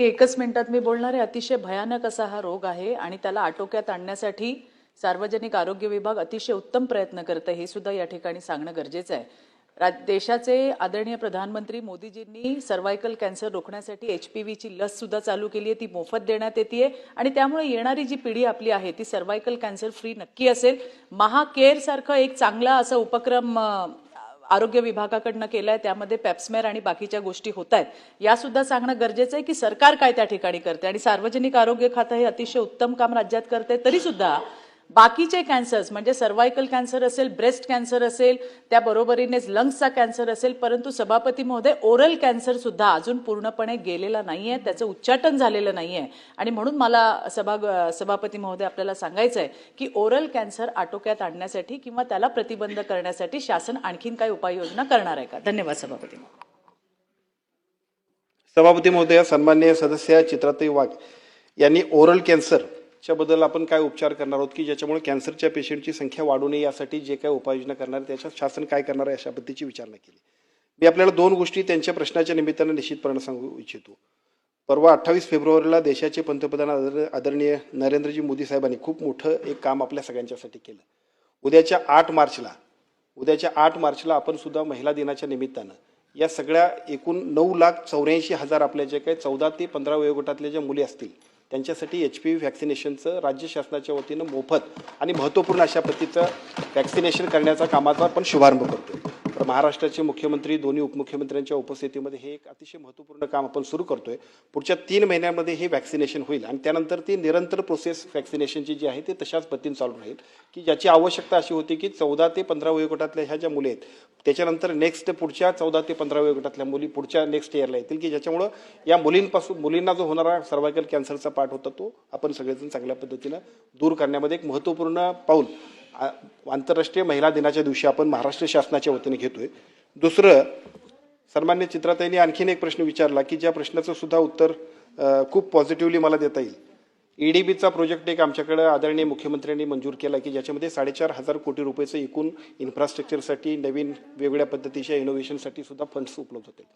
एकच मिनिटात मी बोलणार आहे. अतिशय भयानक असा हा रोग आहे आणि त्याला आटोक्यात आणण्यासाठी सार्वजनिक आरोग्य विभाग अतिशय उत्तम प्रयत्न करत आहे, हे सुद्धा या ठिकाणी सांगणं गरजेचं आहे. देशाचे आदरणीय प्रधानमंत्री मोदीजींनी सर्वायकल कॅन्सर रोखण्यासाठी HPVची लस सुद्धा चालू केली आहे. ती मोफत देण्यात येते आणि त्यामुळे येणारी जी पिढी आपली आहे ती सर्वायकल कॅन्सर फ्री नक्की असेल. महाकेअर सारखं एक चांगला असा उपक्रम आरोग्य विभागाकडनं केलाय, त्यामध्ये पेप्समेर आणि बाकीच्या गोष्टी होत आहेत. या सुद्धा सांगणं गरजेचं आहे की सरकार काय त्या ठिकाणी करते आणि सार्वजनिक आरोग्य खातं हे अतिशय उत्तम काम राज्यात करते. तरी सुद्धा बाकीचे कॅन्सर्स म्हणजे सर्वायकल कॅन्सर असेल, ब्रेस्ट कॅन्सर असेल, त्या बरोबरीनेच लंग्सचा कॅन्सर असेल, परंतु सभापती महोदय ओरल कॅन्सर सुद्धा अजून पूर्णपणे गेलेला नाहीये, त्याचं उच्चाटन झालेलं नाहीये. आणि म्हणून मला सभापती महोदय आपल्याला सांगायचं आहे की ओरल कॅन्सर आटोक्यात आणण्यासाठी किंवा त्याला प्रतिबंध करण्यासाठी शासन आणखीन काय उपाययोजना करणार आहे का? धन्यवाद सभापती. सभापती महोदय, सन्माननीय सदस्य चित्राताई वाघ यांनी ओरल कॅन्सर बद्दल आपण काय उपचार करणार आहोत की ज्याच्यामुळे कॅन्सरच्या पेशंटची संख्या वाढू नये यासाठी जे काय उपाययोजना करणार त्याच्यात शासन काय करणार आहे अशा पद्धतीची विचारणा केली. मी आपल्याला दोन गोष्टी त्यांच्या प्रश्नाच्या निमित्तानं निश्चितपणे सांगू इच्छितो. परवा 28 फेब्रुवारीला देशाचे पंतप्रधान आदरणीय नरेंद्रजी मोदी साहेबांनी खूप मोठं एक काम आपल्या सगळ्यांच्यासाठी केलं. उद्याच्या 8 मार्चला आपण सुद्धा महिला दिनाच्या निमित्तानं या सगळ्या एकूण 9,84,000 आपल्या जे काही 14 ते 15 वयोगटातल्या ज्या मुली असतील त्यांच्यासाठी HPV व्हॅक्सिनेशनचं राज्य शासनाच्या वतीनं मोफत आणि महत्त्वपूर्ण अशा पद्धतीचं व्हॅक्सिनेशन करण्याचा कामाचा आपण शुभारंभ करतोय. तर महाराष्ट्राचे मुख्यमंत्री, दोन्ही उपमुख्यमंत्र्यांच्या उपस्थितीमध्ये हे एक अतिशय महत्त्वपूर्ण काम आपण सुरू करतोय. पुढच्या 3 महिन्यांमध्ये हे व्हॅक्सिनेशन होईल आणि त्यानंतर ती निरंतर प्रोसेस व्हॅक्सिनेशनची जी आहे ती तशाच पद्धतीने चालू राहील की ज्याची आवश्यकता अशी होती की 14 ते 15 वयोगटातल्या ह्या ज्या मुली आहेत त्याच्यानंतर नेक्स्ट पुढच्या 14 ते 15 वयोगटातल्या मुली पुढच्या नेक्स्ट इयरला येतील की ज्याच्यामुळं या मुलींना जो होणारा सर्वायकल कॅन्सरचा पाठ होता तो आपण सगळेजण चांगल्या पद्धतीनं दूर करण्यामध्ये एक महत्त्वपूर्ण पाऊल आंतरराष्ट्रीय महिला दिनाच्या दिवशी आपण महाराष्ट्र शासनाच्या वतीने घेतोय. दुसरं, सन्मान्य चित्राताईंनी आणखीन एक प्रश्न विचारला की ज्या प्रश्नाचं सुद्धा उत्तर खूप पॉझिटिव्हली मला देता येईल. EDBचा प्रोजेक्ट एक आमच्याकडे आदरणीय मुख्यमंत्र्यांनी मंजूर केला की ज्याच्यामध्ये 4,500 कोटी रुपयाचं एकूण इन्फ्रास्ट्रक्चरसाठी नवीन वेगवेगळ्या पद्धतीच्या इनोव्हेशनसाठी सुद्धा फंड्स उपलब्ध होतील.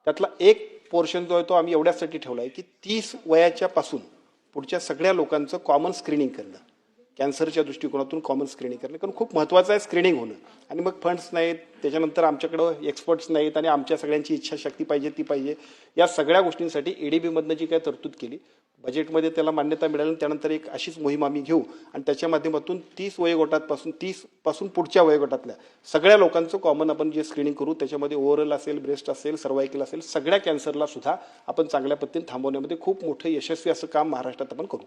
त्यातला एक पोर्शन जो आहे तो आम्ही एवढ्यासाठी ठेवला आहे की 30 वयाच्या पासून पुढच्या सगळ्या लोकांचं कॉमन स्क्रीनिंग करणं, कॅन्सरच्या दृष्टिकोनातून कॉमन स्क्रीनिंग करणं, कारण खूप महत्त्वाचं आहे स्क्रीनिंग होणं. आणि मग फंड्स नाहीत, त्याच्यानंतर आमच्याकडं एक्सपर्ट्स नाहीत आणि आमच्या सगळ्यांची इच्छाशक्ती पाहिजे ती पाहिजे. या सगळ्या गोष्टींसाठी EDBमधनं जी काय तरतूद केली बजेटमध्ये त्याला मान्यता मिळाली. त्यानंतर एक अशीच मोहीम आम्ही घेऊ आणि त्याच्या माध्यमातून 30 पासून पुढच्या वयोगटातल्या सगळ्या लोकांचं कॉमन आपण जे स्क्रीनिंग करू, त्याच्यामध्ये ओव्हरऑल असेल, ब्रेस्ट असेल, सर्वायकल असेल, सगळ्या कॅन्सरला सुद्धा आपण चांगल्या पद्धतीने थांबवण्यामध्ये खूप मोठं यशस्वी असं काम महाराष्ट्रात आपण करू.